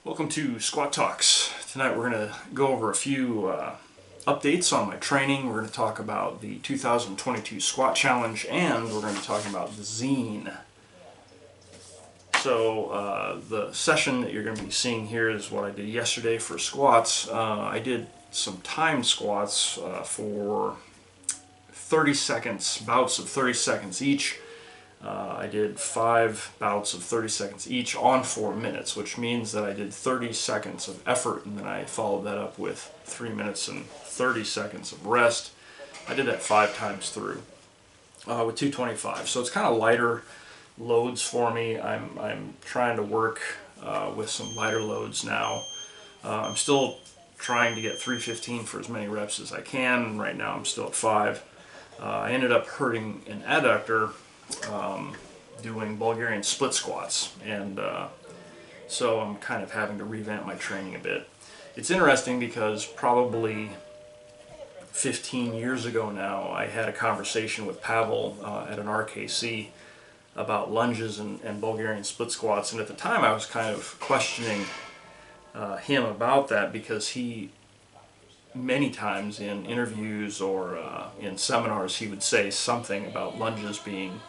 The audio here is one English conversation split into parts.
Welcome to Squat Talks. Tonight we're going to go over a few updates on my training. We're going to talk about the 2022 Squat Challenge, and we're going to be talking about the Zine. So the session that you're going to be seeing here is what I did yesterday for squats. I did some timed squats for 30 seconds, bouts of 30 seconds each. I did 5 bouts of 30 seconds each on 4 minutes, which means that I did 30 seconds of effort and then I followed that up with 3 minutes and 30 seconds of rest. I did that 5 times through with 225. So it's kind of lighter loads for me. I'm trying to work with some lighter loads now. I'm still trying to get 315 for as many reps as I can. Right now I'm still at 5. I ended up hurting an adductor doing Bulgarian split squats, and so I'm kind of having to revamp my training a bit. It's interesting because probably 15 years ago now I had a conversation with Pavel at an RKC about lunges and Bulgarian split squats, and at the time I was kind of questioning him about that because he many times in interviews or in seminars he would say something about lunges being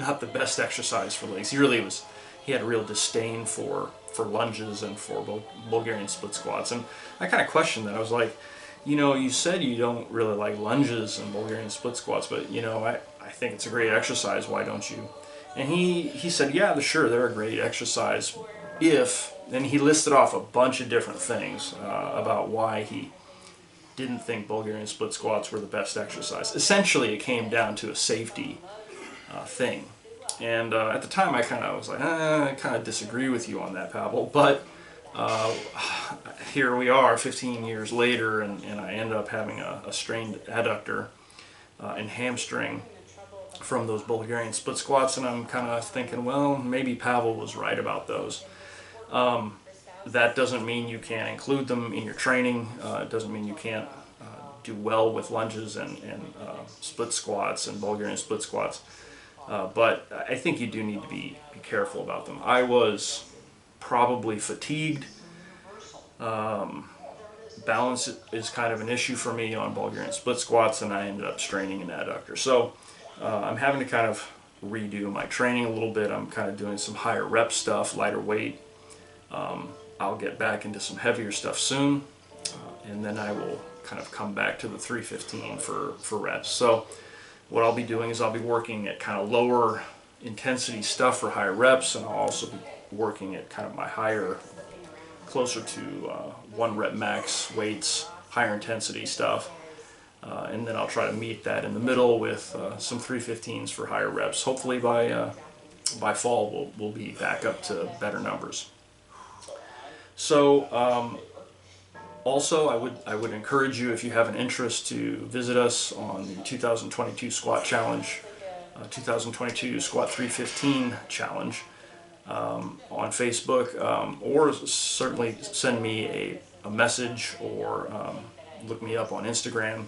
not the best exercise for legs. He had a real disdain for lunges and for Bulgarian split squats, and I kind of questioned that. I was like, you said you don't really like lunges and Bulgarian split squats, but I think it's a great exercise. Why don't you? And he said, yeah, sure, they're a great exercise and he listed off a bunch of different things about why he didn't think Bulgarian split squats were the best exercise. Essentially, it came down to a safety thing. And at the time, I kind of was like, I kind of disagree with you on that, Pavel. But here we are 15 years later, and I ended up having a strained adductor and hamstring from those Bulgarian split squats, and I'm kind of thinking, well, maybe Pavel was right about those. That doesn't mean you can't include them in your training. It doesn't mean you can't do well with lunges and split squats and Bulgarian split squats. But I think you do need to be careful about them. I was probably fatigued. Balance is kind of an issue for me on Bulgarian split squats, and I ended up straining an adductor. So I'm having to kind of redo my training a little bit. I'm kind of doing some higher rep stuff, lighter weight. I'll get back into some heavier stuff soon, and then I will kind of come back to the 315 for reps. So what I'll be doing is I'll be working at kind of lower intensity stuff for higher reps, and I'll also be working at kind of my higher, closer to 1 rep max weights, higher intensity stuff. And then I'll try to meet that in the middle with some 315s for higher reps. Hopefully by fall we'll be back up to better numbers. So also I would encourage you, if you have an interest, to visit us on the 2022 Squat Challenge, 2022 Squat 315 Challenge on Facebook, or certainly send me a message or look me up on Instagram.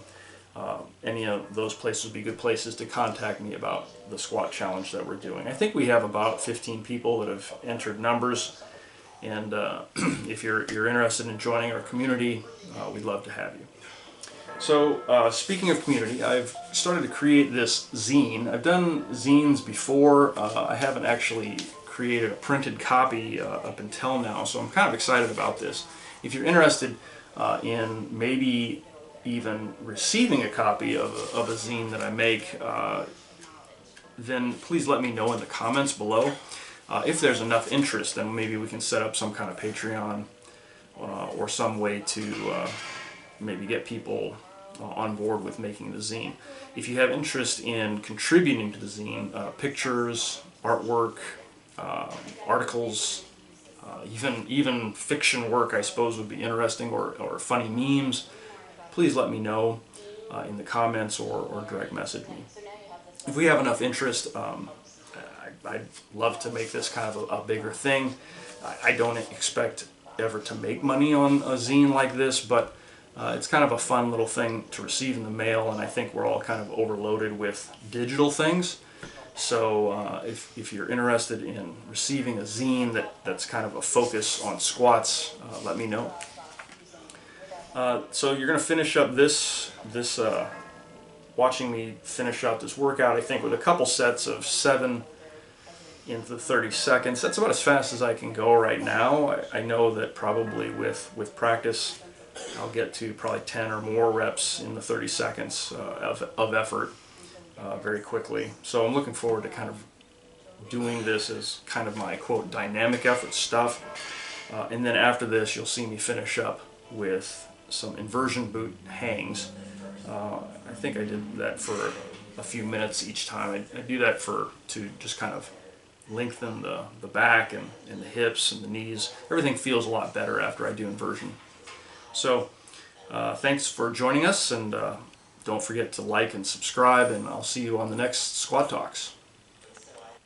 Any of those places would be good places to contact me about the squat challenge that we're doing. I think we have about 15 people that have entered numbers, and if you're interested in joining our community, we'd love to have you. So speaking of community, I've started to create this zine. I've done zines before. I haven't actually created a printed copy up until now, so I'm kind of excited about this. If you're interested in maybe even receiving a copy of a zine that I make, then please let me know in the comments below. If there's enough interest, then maybe we can set up some kind of Patreon or some way to maybe get people on board with making the zine. If you have interest in contributing to the zine, pictures, artwork, articles, even fiction work I suppose would be interesting, or funny memes, please let me know in the comments or direct message me. If we have enough interest, I'd love to make this kind of a bigger thing. I don't expect ever to make money on a zine like this, but it's kind of a fun little thing to receive in the mail, and I think we're all kind of overloaded with digital things. So if you're interested in receiving a zine that's kind of a focus on squats, let me know. So you're going to finish up watching me finish out this workout, I think, with a couple sets of 7 into 30 seconds. That's about as fast as I can go right now. I know that probably with practice I'll get to probably 10 or more reps in the 30 seconds of effort very quickly. So I'm looking forward to kind of doing this as kind of my, quote, dynamic effort stuff. And then after this, you'll see me finish up with some inversion boot hangs. I think I did that for a few minutes each time. I do that to just kind of lengthen the back and the hips and the knees. Everything feels a lot better after I do inversion. So thanks for joining us, and don't forget to like and subscribe, and I'll see you on the next Squat Talks.